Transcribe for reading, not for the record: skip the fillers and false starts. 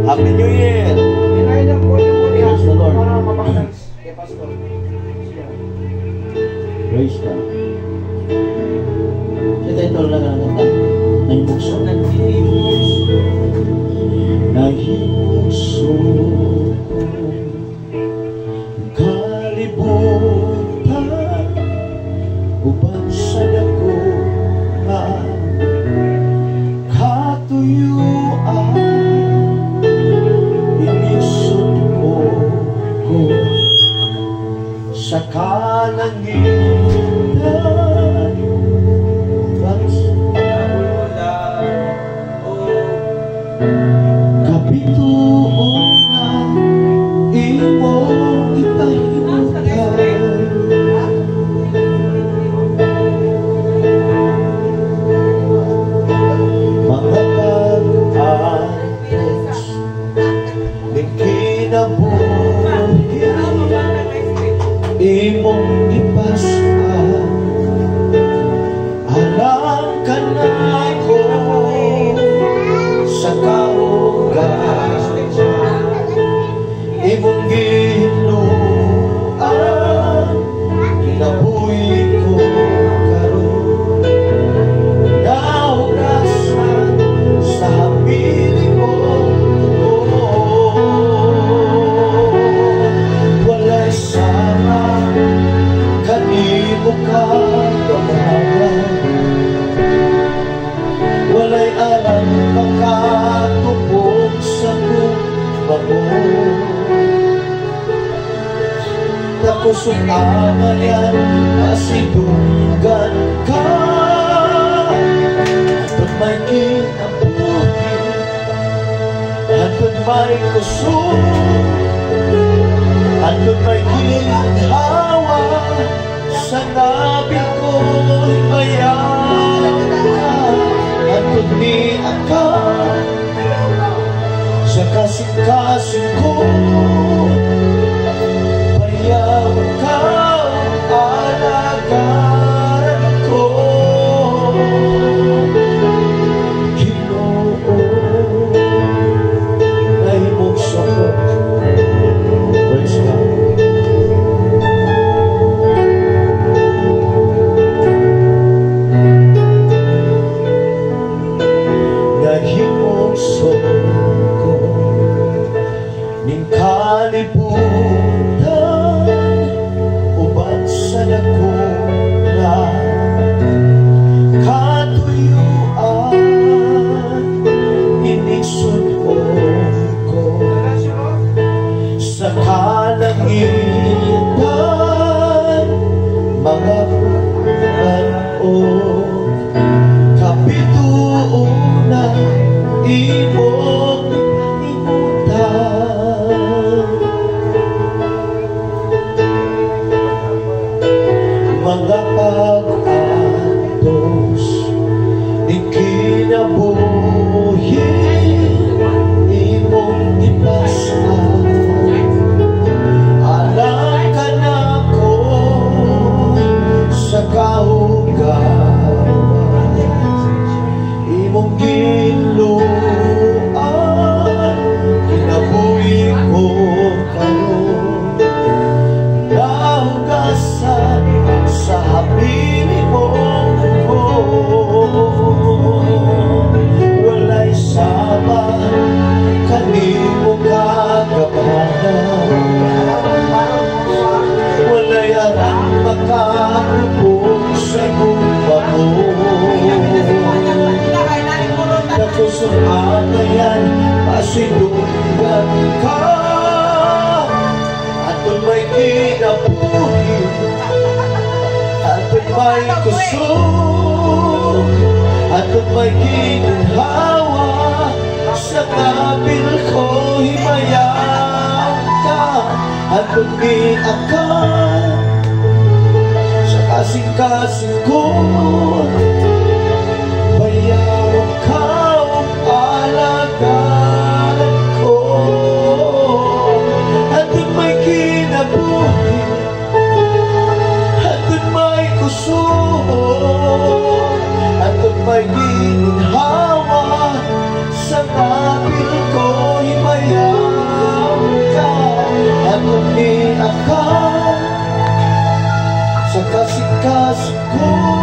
Happy New Year! Praise the Lord. Praise God. Siya tayo tol na kanta. Nahimukso. Nahimukso. Kalibutan. Uban sa dako nga katuyuan. Inisod mo ko sa kalangitan. Kapituon imong ipahimutan. Mga pag-antos ning kinabuhi imong ipasa. Alam ka na ako sa kaugan imong ginuan. Kinabuhi ko karon nahugasan sa habilin mo. Walay sama kanimo kagabagan. Walay alam makatupong sa bubabong. Nakusong amayan masidunggan ka. Hantod may kinabuhi, hantod may kusong, hantod may ginhawa. Sa nabil ko'y bayan ka. Hantod ni ka sa kasing-kasing ko. Bayawan ka alagaran ko. Ginoo nahimukso ko. Praise God. Nahimukso ko ning kalibutan uban sa dako nga katuyuan. Inisod ko sa kalangitan. Mga banaon kapituon na imong imutan. Mga pag-antos ning kinabuhi imong ipasa. Alam ka na ko sa kaugawan imong ginluan. Kinabuhi ko karon nahugasan sa habilin mo ko. Walay sama kanimo kagabagan. Walay arang makatupong sa bubabong. Nakusong amayan masidunggan ka. Hantod may kinabuhi, hantod may kusog, hantod may ginhawa. Sa kabil ko himayan ka. Hantod ni akan sa kasing-kasing ko. Bayawan ka alagaran ko. Hantod may kinabuhi, hantod may kusog, hantod may ginhawa. Sa kabil ko iniakal sa kasikaso ko.